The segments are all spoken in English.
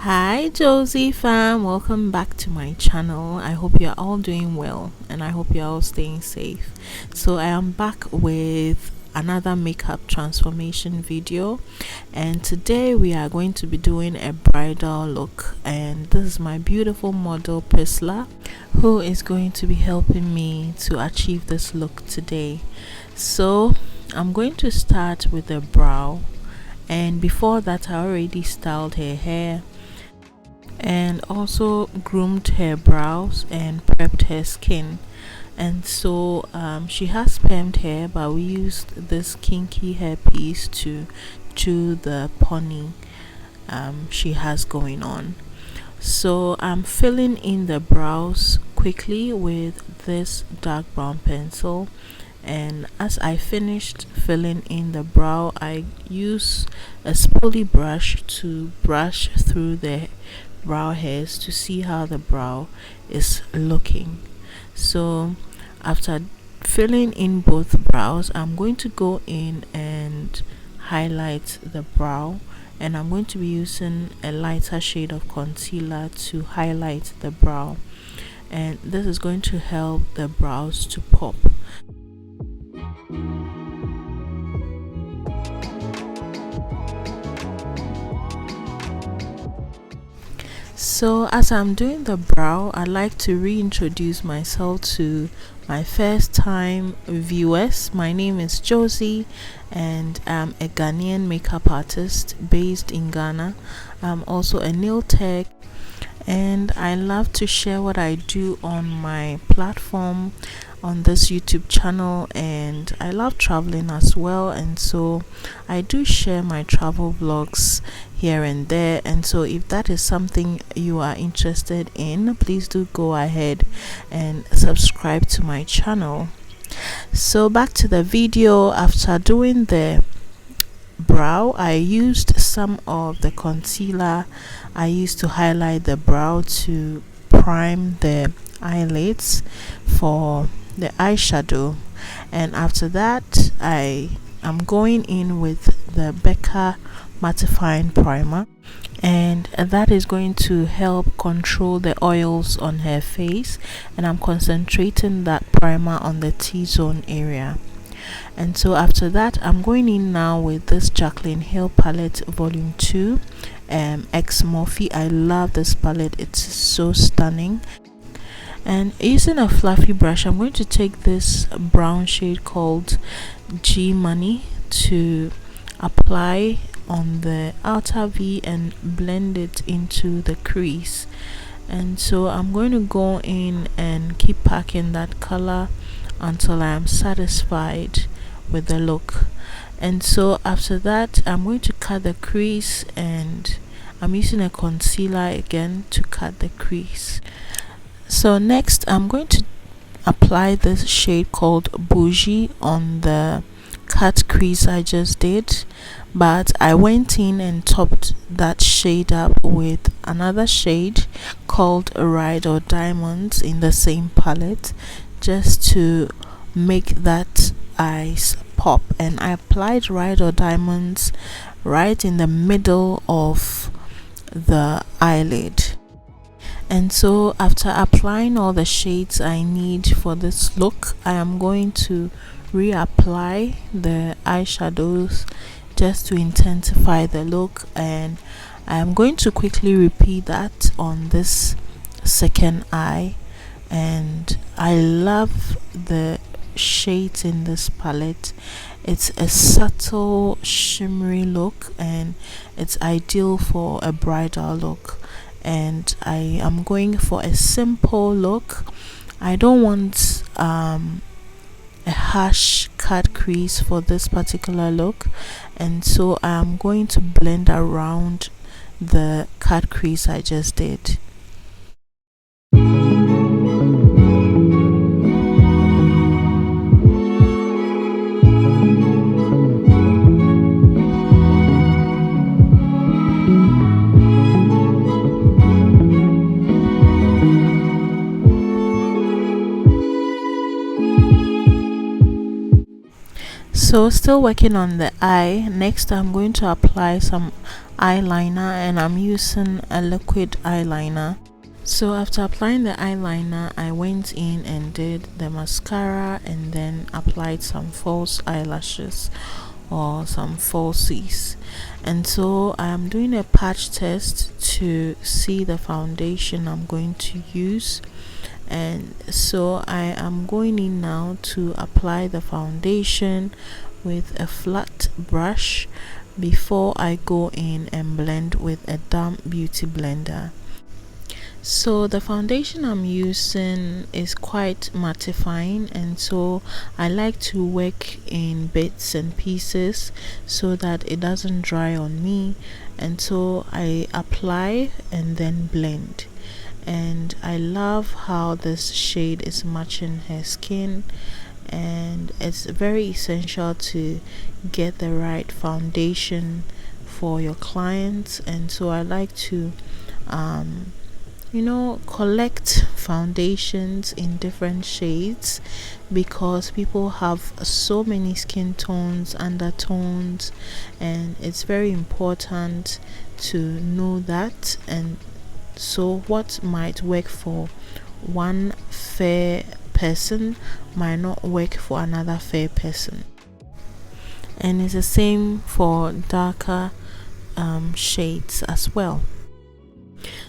Hi Josie fam, welcome back to my channel. I hope you're all doing well and I hope you're all staying safe. So I am back with another makeup transformation video, and today we are going to be doing a bridal look, and this is my beautiful model Priscilla who is going to be helping me to achieve this look today. So I'm going to start with the brow, and before that I already styled her hair and also groomed her brows and prepped her skin. And so she has permed hair, but we used this kinky hairpiece to do the pony she has going on. So I'm filling in the brows quickly with this dark brown pencil, and as I finished filling in the brow, I use a spoolie brush to brush through the brow hairs to see how the brow is looking. So after filling in both brows, I'm going to go in and highlight the brow, and I'm going to be using a lighter shade of concealer to highlight the brow, and this is going to help the brows to pop. So as I'm doing the brow, I'd like to reintroduce myself to my first time viewers. My name is Josie and I'm a Ghanaian makeup artist based in Ghana. I'm also a nail tech, and I love to share what I do on my platform on this YouTube channel, and I love traveling as well, and so I do share my travel vlogs here and there. And so if that is something you are interested in, please do go ahead and subscribe to my channel. So back to the video. After doing the brow, I used some of the concealer I used to highlight the brow to prime the eyelids for the eyeshadow, and after that I am going in with the Becca mattifying primer, and that is going to help control the oils on her face, and I'm concentrating that primer on the T-zone area. And so after that, I'm going in now with this Jaclyn Hill palette volume 2 X Morphe. I love this palette, it's so stunning. And using a fluffy brush, I'm going to take this brown shade called G Money to apply on the outer V and blend it into the crease. And so I'm going to go in and keep packing that color until I am satisfied with the look. And so after that, I'm going to cut the crease, and I'm using a concealer again to cut the crease. So next I'm going to apply this shade called Bougie on the cut crease I just did, but I went in and topped that shade up with another shade called Ride or Diamonds in the same palette, just to make that eyes pop. And I applied Ride or Diamonds right in the middle of the eyelid. And so after applying all the shades I need for this look, I am going to reapply the eyeshadows just to intensify the look, and I am going to quickly repeat that on this second eye. And I love the shades in this palette. It's a subtle shimmery look, and it's ideal for a bridal look. And I am going for a simple look. I don't want a harsh cut crease for this particular look, and so I am going to blend around the cut crease I just did. So still working on the eye. Next I'm going to apply some eyeliner, and I'm using a liquid eyeliner. So after applying the eyeliner, I went in and did the mascara and then applied some false eyelashes or some falsies. And so I am doing a patch test to see the foundation I'm going to use. And so I am going in now to apply the foundation with a flat brush before I go in and blend with a damp beauty blender. So the foundation I'm using is quite mattifying, and so I like to work in bits and pieces so that it doesn't dry on me. And so I apply and then blend, and I love how this shade is matching her skin. And it's very essential to get the right foundation for your clients. And so I like to collect foundations in different shades, because people have so many skin tones, undertones, and it's very important to know that. And so what might work for one fair person might not work for another fair person. And it's the same for darker shades as well.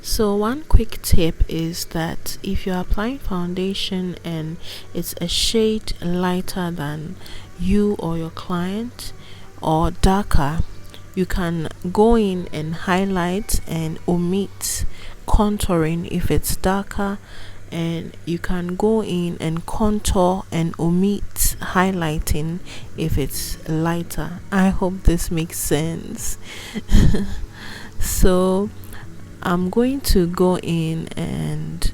So one quick tip is that if you're applying foundation and it's a shade lighter than you or your client, or darker, you can go in and highlight and omit contouring if it's darker, and you can go in and contour and omit highlighting if it's lighter. I hope this makes sense. So I'm going to go in and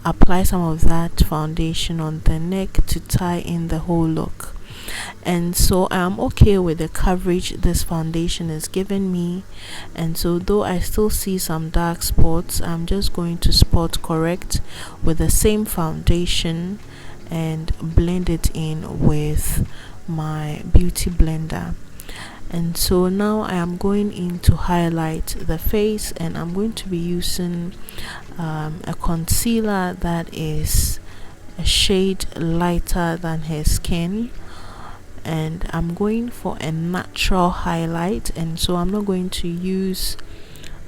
apply some of that foundation on the neck to tie in the whole look. And so I'm okay with the coverage this foundation is giving me. And so though I still see some dark spots, I'm just going to spot correct with the same foundation and blend it in with my beauty blender. And so now I am going in to highlight the face, and I'm going to be using a concealer that is a shade lighter than her skin, and I'm going for a natural highlight. And so I'm not going to use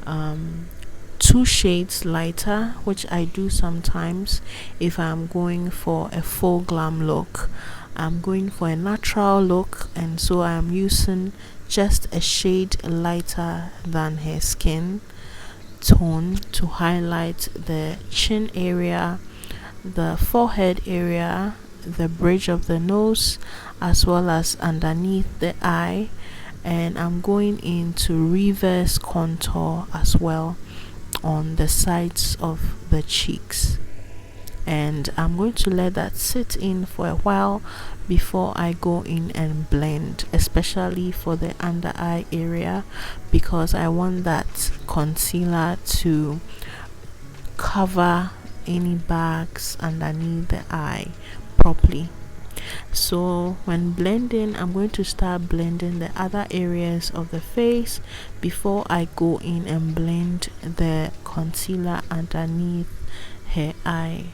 2 shades lighter, which I do sometimes if I'm going for a full glam look. I'm going for a natural look, and so I'm using just a shade lighter than her skin tone to highlight the chin area, the forehead area, the bridge of the nose, as well as underneath the eye. And I'm going into reverse contour as well on the sides of the cheeks. And I'm going to let that sit in for a while before I go in and blend, especially for the under eye area, because I want that concealer to cover any bags underneath the eye properly. So when blending, I'm going to start blending the other areas of the face before I go in and blend the concealer underneath her eye.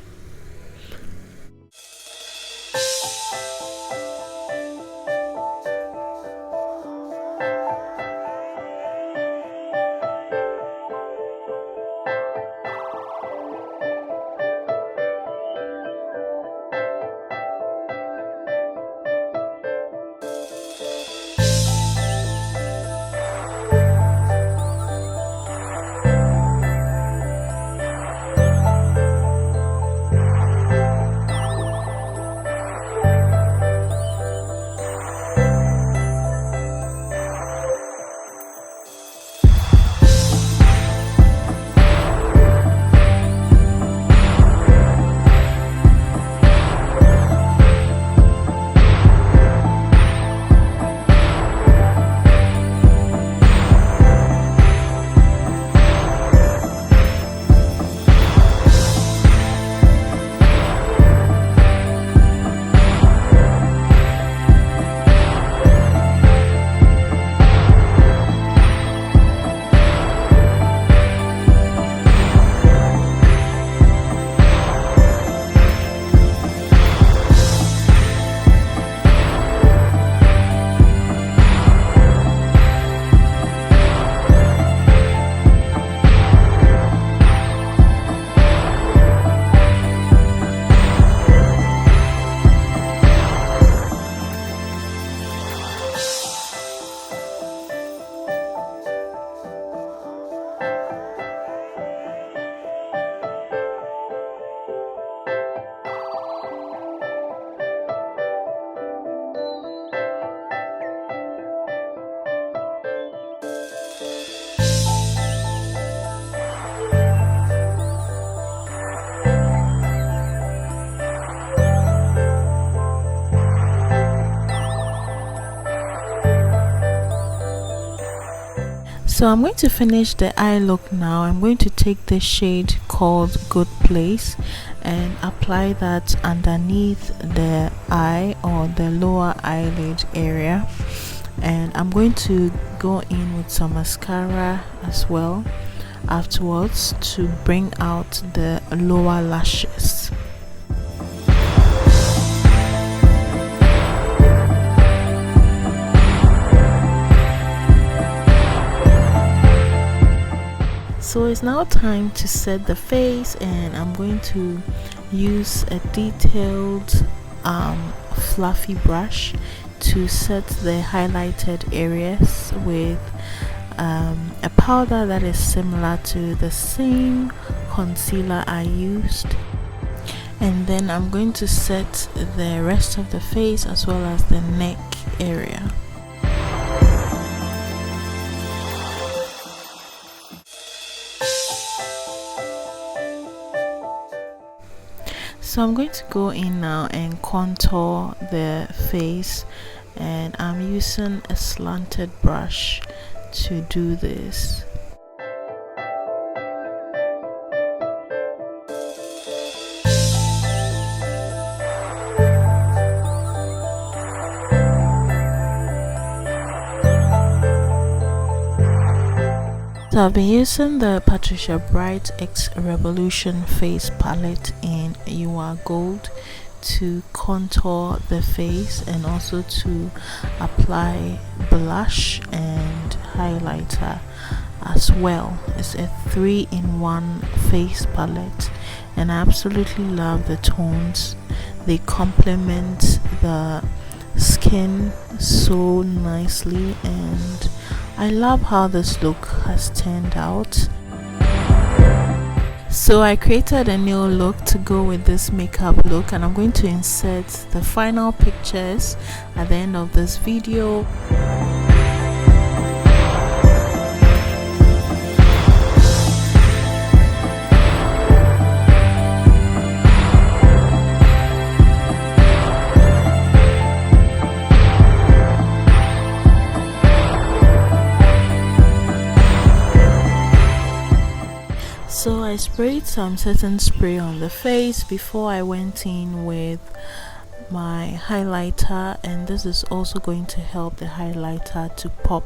So I'm going to finish the eye look now. I'm going to take the shade called Good Place and apply that underneath the eye or the lower eyelid area. And I'm going to go in with some mascara as well afterwards to bring out the lower lashes. So it's now time to set the face, and I'm going to use a detailed fluffy brush to set the highlighted areas with a powder that is similar to the same concealer I used. And then I'm going to set the rest of the face as well as the neck area. So I'm going to go in now and contour the face, and I'm using a slanted brush to do this. So I've been using the Patricia Bright X Revolution face palette in You Are Gold to contour the face and also to apply blush and highlighter as well. It's a 3-in-1 face palette, and I absolutely love the tones. They complement the skin so nicely, and I love how this look has turned out. So I created a new look to go with this makeup look, and I'm going to insert the final pictures at the end of this video. So I sprayed some setting spray on the face before I went in with my highlighter, and this is also going to help the highlighter to pop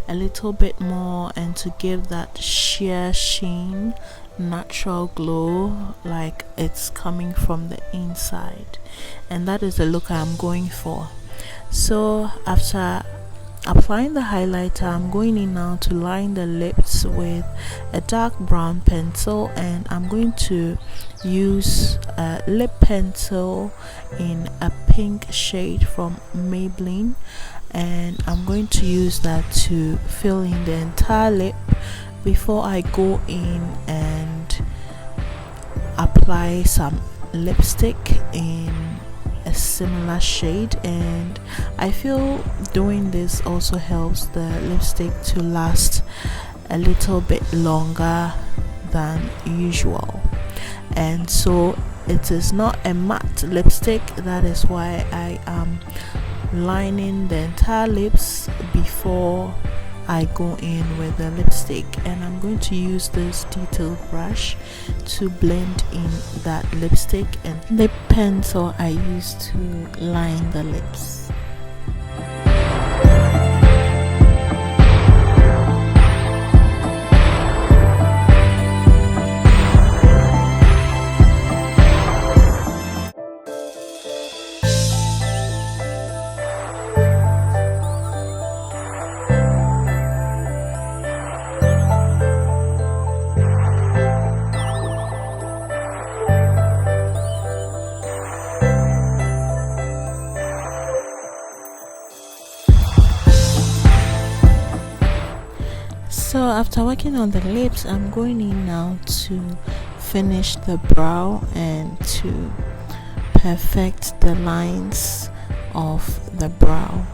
a little bit more and to give that sheer sheen, natural glow, like it's coming from the inside. And that is the look I'm going for. So after applying the highlighter, I'm going in now to line the lips with a dark brown pencil, and I'm going to use a lip pencil in a pink shade from Maybelline, and I'm going to use that to fill in the entire lip before I go in and apply some lipstick in a similar shade. And I feel doing this also helps the lipstick to last a little bit longer than usual, and so it is not a matte lipstick. That is why I am lining the entire lips before I go in with the lipstick, and I'm going to use this detailed brush to blend in that lipstick and lip pencil I use to line the lips. So after working on the lips, I'm going in now to finish the brow and to perfect the lines of the brow.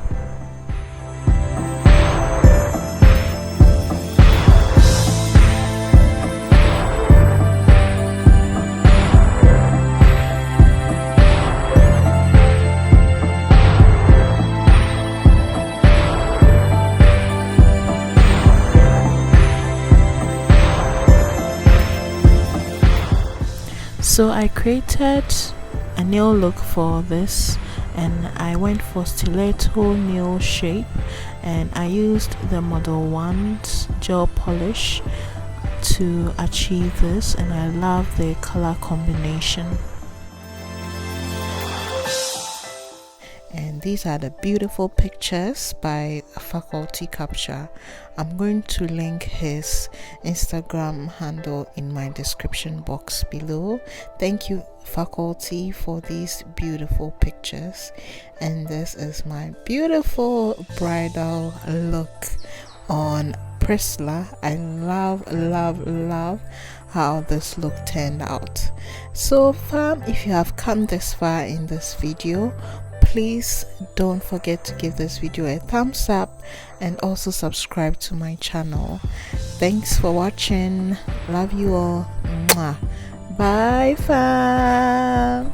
So I created a nail look for this, and I went for stiletto nail shape, and I used the Model 1's gel polish to achieve this, and I love the color combination. And these are the beautiful pictures by Faculty Capture. I'm going to link his Instagram handle in my description box below. Thank you, Faculty, for these beautiful pictures. And this is my beautiful bridal look on Priscilla. I love how this look turned out. So fam, if you have come this far in this video, please don't forget to give this video a thumbs up and also subscribe to my channel. Thanks for watching. Love you all. Mwah. Bye fam.